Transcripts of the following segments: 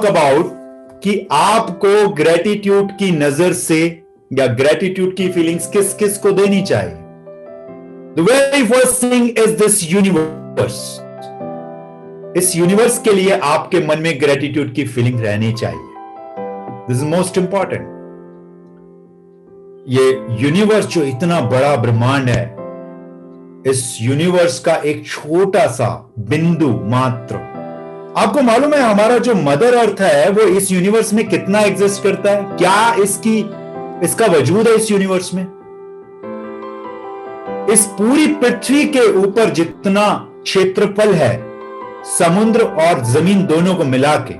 Talk about कि आपको gratitude की नजर से या ग्रेटिट्यूड की फीलिंग्स किस किस को देनी चाहिए। The very first thing is this universe. इस यूनिवर्स के लिए आपके मन में ग्रेटिट्यूड की फीलिंग रहनी चाहिए। This is most important. ये यूनिवर्स जो इतना बड़ा ब्रह्मांड है, इस यूनिवर्स का एक छोटा सा बिंदु मात्र, आपको मालूम है हमारा जो मदर अर्थ है वो इस यूनिवर्स में कितना एग्जिस्ट करता है? क्या इसका वजूद है इस यूनिवर्स में? इस पूरी पृथ्वी के ऊपर जितना क्षेत्रफल है, समुद्र और जमीन दोनों को मिला के,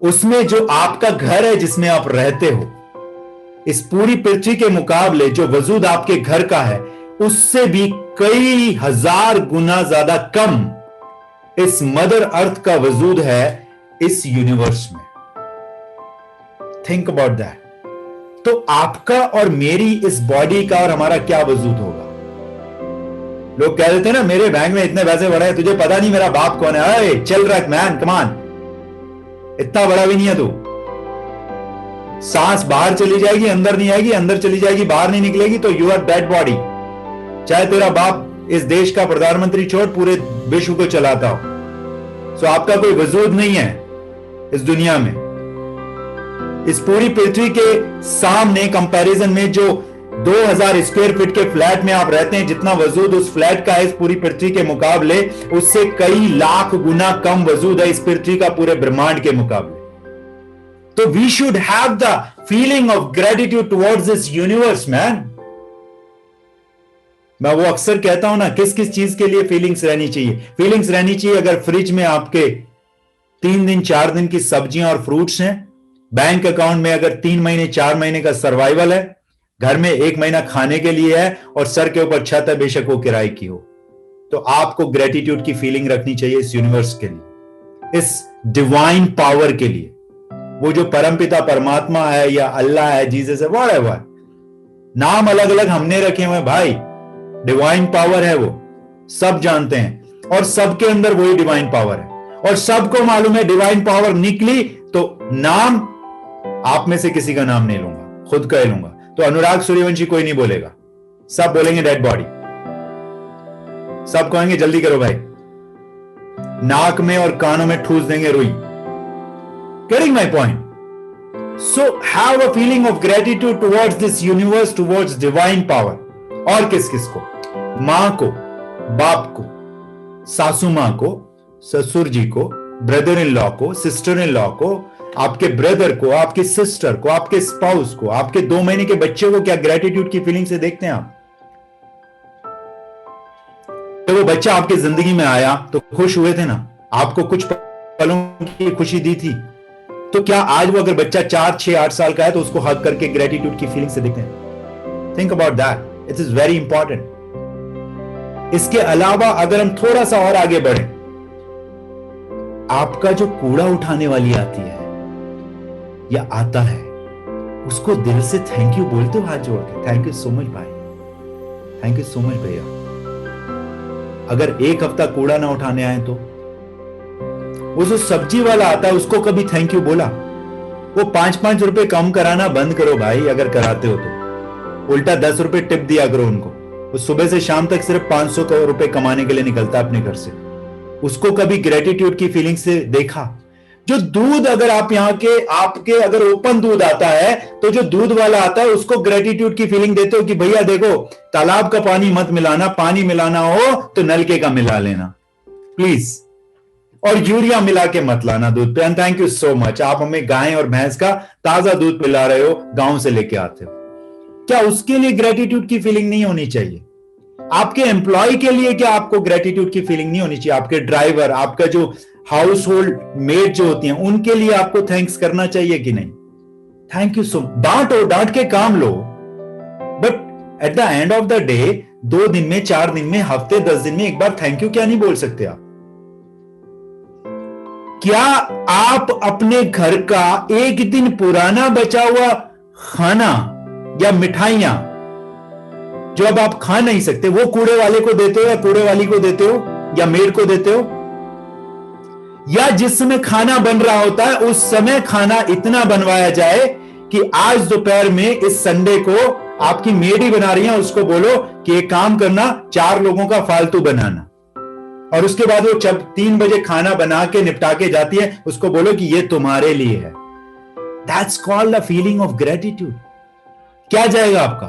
उसमें जो आपका घर है जिसमें आप रहते हो, इस पूरी पृथ्वी के मुकाबले जो वजूद आपके घर का है उससे भी कई हजार गुना ज्यादा कम इस मदर अर्थ का वजूद है इस यूनिवर्स में। Think about that. तो आपका और मेरी इस बॉडी का और हमारा क्या वजूद होगा? लोग कह देते हैं ना, मेरे बैंक में इतने पैसे बड़े हैं, तुझे पता नहीं मेरा बाप कौन है। अरे चल रहा है मैन, कमान, इतना बड़ा भी नहीं है तू। सांस बाहर चली जाएगी, अंदर नहीं आएगी, अंदर चली जाएगी, बाहर नहीं निकलेगी, तो यू आर डेड बॉडी। चाहे तेरा बाप इस देश का प्रधानमंत्री छोड़ पूरे विश्व को चलाता हो, सो आपका कोई वजूद नहीं है इस दुनिया में। इस पूरी पृथ्वी के सामने कंपैरिजन में जो 2000 स्क्वायर फीट के फ्लैट में आप रहते हैं, जितना वजूद उस फ्लैट का है इस पूरी पृथ्वी के मुकाबले, उससे कई लाख गुना कम वजूद है इस पृथ्वी का पूरे ब्रह्मांड के मुकाबले। तो we should have the feeling of gratitude towards this universe man. मैं वो अक्सर कहता हूं ना, किस किस चीज के लिए फीलिंग्स रहनी चाहिए? फीलिंग्स रहनी चाहिए अगर फ्रिज में आपके 3 दिन 4 दिन की सब्जियां और फ्रूट्स हैं, बैंक अकाउंट में अगर 3 महीने 4 महीने का सर्वाइवल है, घर में 1 महीना खाने के लिए है, और सर के ऊपर छत है, बेशक वो किराए की हो, तो आपको ग्रेटिट्यूड की फीलिंग रखनी चाहिए इस यूनिवर्स के लिए, इस डिवाइन पावर के लिए। वो जो परमपिता परमात्मा है या अल्लाह है, जीसस है, व्हाटएवर, नाम अलग अलग हमने रखे हुए भाई, डिवाइन पावर है वो, सब जानते हैं, और सबके अंदर वही डिवाइन पावर है, और सबको मालूम है डिवाइन पावर निकली तो नाम आप में से किसी का नाम नहीं लूंगा, खुद का ही लूंगा। तो अनुराग सूर्यवंशी कोई नहीं बोलेगा, सब बोलेंगे डेड बॉडी, सब कहेंगे जल्दी करो भाई, नाक में और कानों में ठूस देंगे रुई। Getting my point? So have a feeling of gratitude towards this universe, towards divine power. और किस किस को? मां को, बाप को, सासू मां को, ससुर जी को, ब्रदर इन लॉ को, सिस्टर इन लॉ को, आपके ब्रदर को, आपके सिस्टर को, आपके स्पाउस को, आपके 2 महीने के बच्चे को। क्या ग्रेटिट्यूड की फीलिंग से देखते हैं आप? जब वो बच्चा आपकी जिंदगी में आया तो खुश हुए थे ना, आपको कुछ पलों की खुशी दी थी, तो क्या आज वो अगर बच्चा 4, 6, 8 साल का है तो उसको हग करके ग्रेटिट्यूड की फीलिंग से देखते हैं? Think about that, it is very important. इसके अलावा अगर हम थोड़ा सा और आगे बढ़े, आपका जो कूड़ा उठाने वाली आती है या आता है, उसको दिल से थैंक यू बोलते हो हाथ जोड़ के? थैंक यू सो मच भाई, थैंक यू सो मच भैया। अगर 1 हफ्ता कूड़ा ना उठाने आए तो वो जो सब्जी वाला आता है उसको कभी थैंक यू बोला? वो 5-5 रुपए कम कराना बंद करो भाई, अगर कराते हो तो उल्टा 10 रुपए टिप दिया करो उनको। वो सुबह से शाम तक सिर्फ 500 रुपए कमाने के लिए निकलता है अपने घर से, उसको कभी ग्रेटिट्यूड की फीलिंग से देखा? जो दूध अगर आप यहाँ के आपके अगर ओपन दूध आता है तो जो दूध वाला आता है उसको ग्रेटिट्यूड की फीलिंग देते हो कि भैया देखो, तालाब का पानी मत मिलाना, पानी मिलाना हो तो नलके का मिला लेना प्लीज, और यूरिया मिला के मत लाना दूध पे। And thank you so much, आप हमें गाय और भैंस का ताजा दूध पिला रहे हो, गांव से लेके आते हो। क्या उसके लिए ग्रेटिट्यूड की फीलिंग नहीं होनी चाहिए? आपके एम्प्लॉय के लिए क्या आपको ग्रेटिट्यूड की फीलिंग नहीं होनी चाहिए? आपके ड्राइवर, आपका जो हाउस होल्ड मेड जो होती हैं, उनके लिए आपको थैंक्स करना चाहिए कि नहीं? थैंक यू सो मच, डांटो, डांट के काम लो, but at the end of the day 2 दिन में, 4 दिन में, हफ्ते 10 दिन में एक बार थैंक यू क्या नहीं बोल सकते आप? क्या आप अपने घर का 1 दिन पुराना बचा हुआ खाना या मिठाइयां जो अब आप खा नहीं सकते, वो कूड़े वाले को देते हो या कूड़े वाली को देते हो या मेड को देते हो? या जिस समय खाना बन रहा होता है उस समय खाना इतना बनवाया जाए कि आज दोपहर में इस संडे को आपकी मेड ही बना रही है, उसको बोलो कि एक काम करना, 4 लोगों का फालतू बनाना, और उसके बाद वो जब 3 बजे खाना बना के निपटा के जाती है, उसको बोलो कि ये तुम्हारे लिए है। That's called the feeling of gratitude. क्या जाएगा आपका?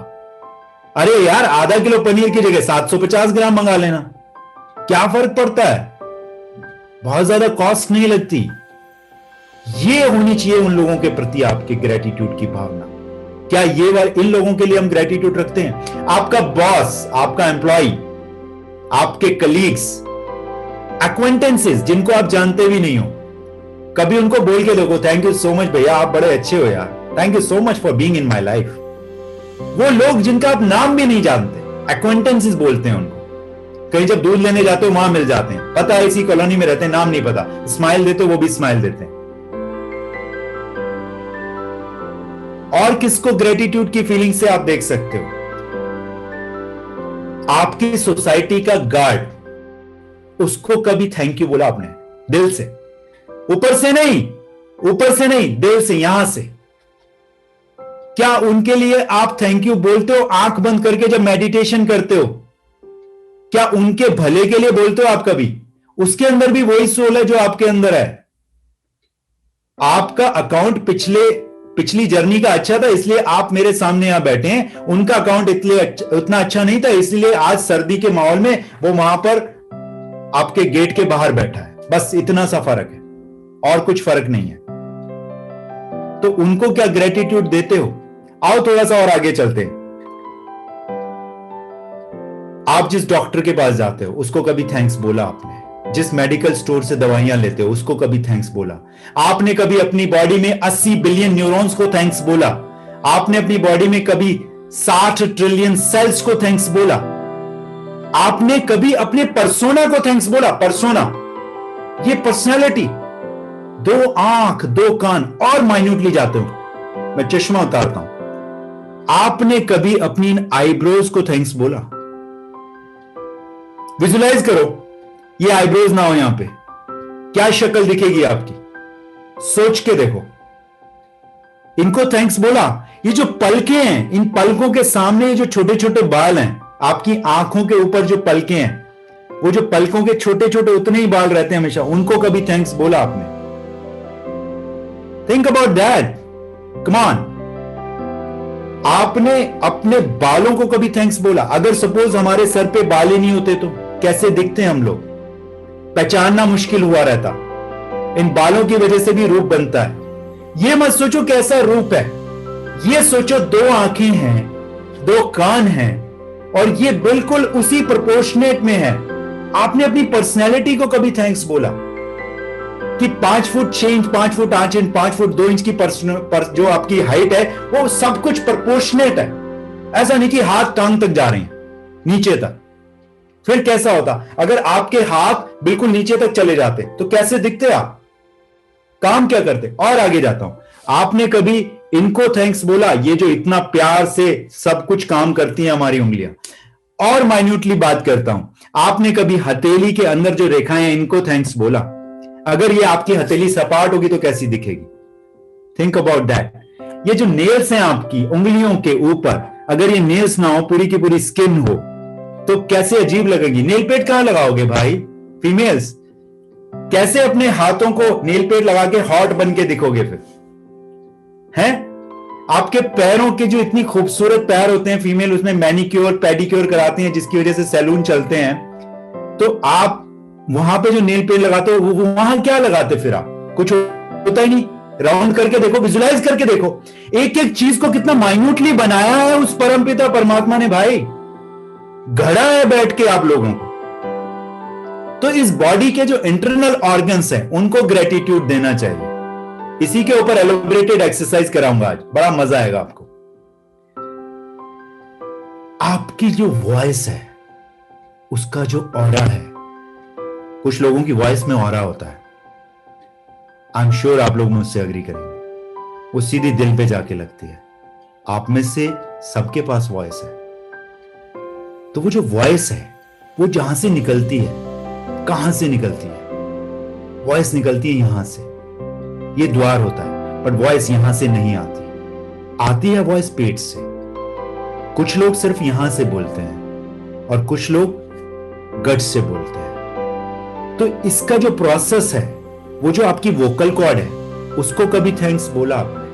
अरे यार, आधा किलो पनीर की जगह 750 ग्राम मंगा लेना, क्या फर्क पड़ता है? बहुत ज्यादा कॉस्ट नहीं लगती। ये होनी चाहिए उन लोगों के प्रति आपके ग्रेटिट्यूड की भावना। क्या इन लोगों के लिए हम ग्रेटिट्यूड रखते हैं? आपका बॉस, आपका एम्प्लॉय, आपके कलीग्स, एक्वेंटेंसेस जिनको आप जानते भी नहीं हो, कभी उनको बोल के देखो, थैंक यू सो मच भैया, आप बड़े अच्छे हो यार, thank you so much for being in my life. वो लोग जिनका आप नाम भी नहीं जानते, एक्वेंटेंसेस बोलते हैं उनको। कहीं जब दूध लेने जाते हो वहां मिल जाते हैं, पता है इसी कॉलोनी में रहते हैं, नाम नहीं पता, स्माइल देते हो वो भी स्माइल देते हैं। और किसको ग्रेटिट्यूड की फीलिंग से आप देख सकते हो? आपकी सोसाइटी का गार्ड, उसको कभी थैंक यू बोला आपने दिल से? ऊपर से नहीं, दिल से, यहां से। क्या उनके लिए आप थैंक यू बोलते हो आंख बंद करके जब मेडिटेशन करते हो? क्या उनके भले के लिए बोलते हो आप कभी? उसके अंदर भी वही सोल है जो आपके अंदर है। आपका अकाउंट पिछली जर्नी का अच्छा था, इसलिए आप मेरे सामने यहां बैठे हैं। उनका अकाउंट उतना अच्छा नहीं था, इसलिए आज सर्दी के माहौल में वो वहां पर आपके गेट के बाहर बैठा है। बस इतना सा फर्क है, और कुछ फर्क नहीं है। तो उनको क्या ग्रेटिट्यूड देते हो? आओ थोड़ा सा और आगे चलते हैं। आप जिस डॉक्टर के पास जाते हो उसको कभी थैंक्स बोला आपने? जिस मेडिकल स्टोर से दवाइयां लेते हो उसको कभी थैंक्स बोला? आपने कभी अपनी बॉडी में 80 बिलियन न्यूरॉन्स को थैंक्स बोला? आपने अपनी बॉडी में कभी 60 ट्रिलियन सेल्स को थैंक्स बोला? आपने कभी अपने पर्सोना को थैंक्स बोला? पर्सोना, ये पर्सनैलिटी, 2 आंख 2 कान, और माइन्यूटली जाते हो, मैं चश्मा उतारता हूं। आपने कभी अपनी इन आईब्रोज को थैंक्स बोला? विजुलाइज करो, ये आईब्रोज ना हो यहां पे, क्या शक्ल दिखेगी आपकी? सोच के देखो, इनको थैंक्स बोला? ये जो पलके हैं, इन पलकों के सामने जो छोटे छोटे बाल हैं, आपकी आंखों के ऊपर जो पलके हैं, वो जो पलकों के छोटे छोटे उतने ही बाल रहते हैं हमेशा, उनको कभी थैंक्स बोला आपने? Think about that, come on. आपने अपने बालों को कभी थैंक्स बोला? अगर सपोज हमारे सर पे बाल ही नहीं होते तो कैसे दिखते हैं हम लोग? पहचानना मुश्किल हुआ रहता। इन बालों की वजह से भी रूप बनता है। ये मत सोचो कैसा रूप है, ये सोचो 2 आंखें हैं, 2 कान हैं, और ये बिल्कुल उसी प्रोपोर्शनेट में है। आपने अपनी पर्सनैलिटी को कभी थैंक्स बोला कि 5 foot 6 inch, 5 foot 8 inch, 5 foot 2 inch की जो आपकी हाइट है वो सब कुछ प्रोपोर्शनेट है। ऐसा नहीं कि हाथ टांग तक जा रहे हैं, नीचे तक। फिर कैसा होता अगर आपके हाथ बिल्कुल नीचे तक चले जाते? तो कैसे दिखते आप? काम क्या करते? और आगे जाता हूं, आपने कभी इनको थैंक्स बोला? ये जो इतना प्यार से सब कुछ काम करती हैं हमारी उंगलियां। और माइन्यूटली बात करता हूं, आपने कभी हथेली के अंदर जो रेखाएं हैं इनको थैंक्स बोला? अगर ये आपकी हथेली सपाट होगी तो कैसी दिखेगी? Think about that. ये जो नेल्स हैं आपकी उंगलियों के ऊपर, अगर ये नेल्स ना हो, पूरी की पूरी स्किन हो, तो कैसे अजीब लगेगी। नेल पेट कहां लगाओगे भाई? फीमेल्स कैसे अपने हाथों को नेल पेट लगा के हॉट बन के दिखोगे? फिर हैं आपके पैरों के जो इतनी खूबसूरत पैर होते हैं, फीमेल उसमें मैनिक्योर पेडिक्योर कराती हैं, जिसकी वजह से सैलून चलते हैं। तो आप वहां पे जो नेल पेट लगाते हो, वो वहां क्या लगाते? फिर आप कुछ होता ही नहीं। राउंड करके देखो, विजुलाइज करके देखो, एक एक चीज को कितना माइन्यूटली बनाया है उस परमपिता परमात्मा ने भाई। घड़ा है बैठ के आप लोगों को। तो इस बॉडी के जो इंटरनल ऑर्गन्स हैं उनको ग्रेटिट्यूड देना चाहिए। इसी के ऊपर एलोबरेटेड एक्सरसाइज कराऊंगा आज, बड़ा मजा आएगा आपको। आपकी जो वॉइस है उसका जो ऑरा है, कुछ लोगों की वॉइस में ऑरा होता है, आई एम श्योर आप लोग मुझसे एग्री करेंगे, वो सीधी दिल पे जाके लगती है। आप में से सबके पास वॉइस है। तो वो जो वॉइस है वो जहां से निकलती है, कहां से निकलती है, वॉइस निकलती है यहां से, ये द्वार होता है, बट वॉइस यहां से नहीं आती, आती है वॉइस पेट से। कुछ लोग सिर्फ यहां से बोलते हैं और कुछ लोग गट से बोलते हैं। तो इसका जो प्रोसेस है, वो जो आपकी वोकल कॉर्ड है, उसको कभी थैंक्स बोला आपने?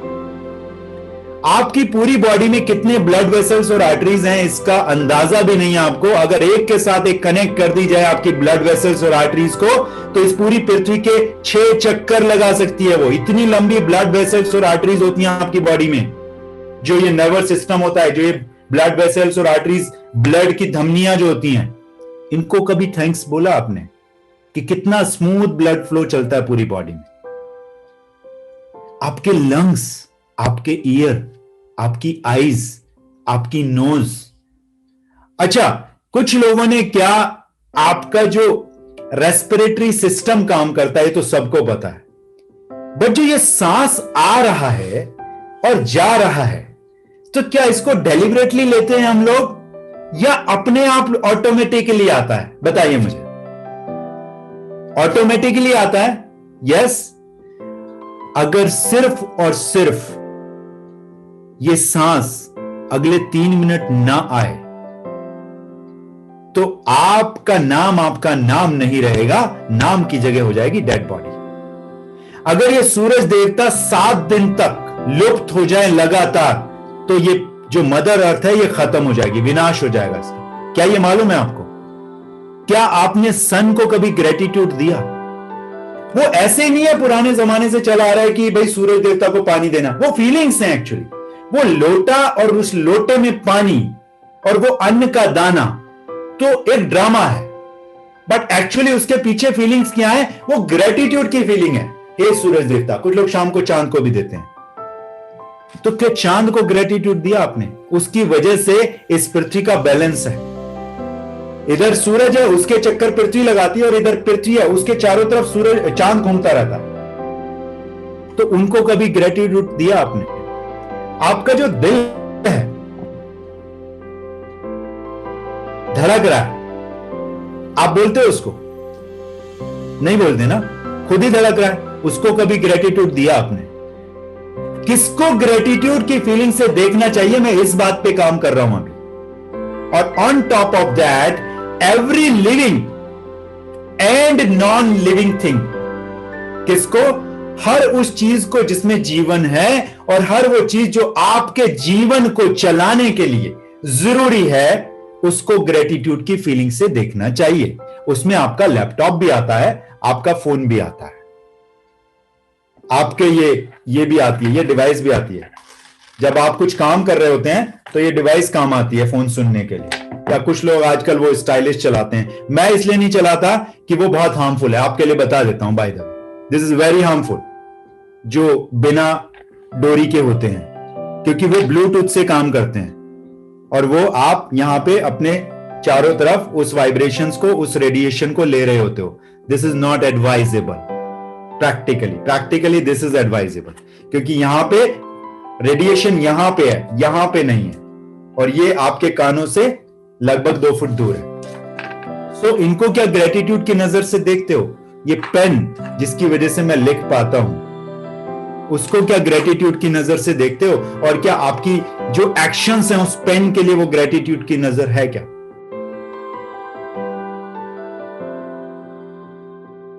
आपकी पूरी बॉडी में कितने ब्लड वेसल्स और आर्टरीज हैं, इसका अंदाजा भी नहीं है आपको। अगर एक के साथ एक कनेक्ट कर दी जाए आपकी ब्लड वेसल्स और आर्टरीज को, तो इस पूरी पृथ्वी के 6 चक्कर लगा सकती है वो। इतनी लंबी ब्लड वेसल्स और आर्टरीज होती हैं आपकी बॉडी में। जो ये नर्वस सिस्टम होता है, जो ये ब्लड वेसल्स और आर्टरीज, ब्लड की धमनियां जो होती हैं, इनको कभी थैंक्स बोला आपने कि कितना स्मूथ ब्लड फ्लो चलता है पूरी बॉडी में? आपके लंग्स, आपके ईयर, आपकी आईज, आपकी नोज। अच्छा, कुछ लोगों ने, क्या आपका जो रेस्पिरेटरी सिस्टम काम करता है, तो सबको पता है, बट जो ये सांस आ रहा है और जा रहा है, तो क्या इसको डेलिबरेटली लेते हैं हम लोग या अपने आप ऑटोमेटिकली आता है? बताइए मुझे। ऑटोमेटिकली आता है? यस। अगर सिर्फ और सिर्फ ये सांस अगले 3 मिनट ना आए, तो आपका नाम नहीं रहेगा, नाम की जगह हो जाएगी डेड बॉडी। अगर ये सूरज देवता 7 दिन तक लुप्त हो जाए लगातार, तो ये जो मदर अर्थ है, ये खत्म हो जाएगी, विनाश हो जाएगा इसका। क्या ये मालूम है आपको? क्या आपने सन को कभी ग्रेटिट्यूड दिया? वो ऐसे नहीं है, पुराने जमाने से चला आ रहा है कि भाई सूरज देवता को पानी देना। वो फीलिंग्स हैं एक्चुअली। वो लोटा और उस लोटे में पानी और वो अन्न का दाना, तो एक ड्रामा है, बट एक्चुअली उसके पीछे फीलिंग्स क्या है? वो ग्रेटिट्यूड की फीलिंग है। हे सूरज देवता, कुछ लोग शाम को चांद को भी देते हैं। तो क्या चांद को ग्रेटिट्यूड दिया आपने? उसकी वजह से इस पृथ्वी का बैलेंस है। इधर सूरज है, उसके चक्कर पृथ्वी लगाती है, और इधर पृथ्वी है, उसके चारों तरफ सूरज चांद घूमता रहता है। तो उनको कभी ग्रेटिट्यूड दिया आपने? आपका जो दिल है, धड़क रहा है, आप बोलते हो उसको? नहीं बोलते ना, खुद ही धड़क रहा है। उसको कभी ग्रेटिट्यूड दिया आपने? किसको ग्रेटिट्यूड की फीलिंग से देखना चाहिए, मैं इस बात पे काम कर रहा हूं अभी। और on top of that, every living and non living thing. किसको? हर उस चीज को जिसमें जीवन है, और हर वो चीज जो आपके जीवन को चलाने के लिए जरूरी है, उसको ग्रेटिट्यूड की फीलिंग से देखना चाहिए। उसमें आपका लैपटॉप भी आता है, आपका फोन भी आता है, आपके ये भी आती है, ये डिवाइस भी आती है। जब आप कुछ काम कर रहे होते हैं तो ये डिवाइस काम आती है फोन सुनने के लिए। या कुछ लोग आजकल वो स्टाइलिश चलाते हैं। मैं इसलिए नहीं चलाता कि वो बहुत हार्मफुल है, आपके लिए बता देता हूं, by the way this is very harmful. जो बिना डोरी के होते हैं, क्योंकि वो ब्लूटूथ से काम करते हैं, और वो आप यहां पे अपने चारों तरफ उस वाइब्रेशंस को, उस रेडिएशन को ले रहे होते हो। This is not advisable. Practically this is advisable, क्योंकि यहां पे रेडिएशन यहां पे है, यहां पे नहीं है, और ये आपके कानों से लगभग 2 फुट दूर है। सो इनको क्या ग्रेटिट्यूड की नजर से देखते हो? ये पेन जिसकी वजह से मैं लिख पाता हूं, उसको क्या ग्रेटिट्यूड की नजर से देखते हो? और क्या आपकी जो एक्शंस हैं उस पेन के लिए वो ग्रेटिट्यूड की नजर है क्या?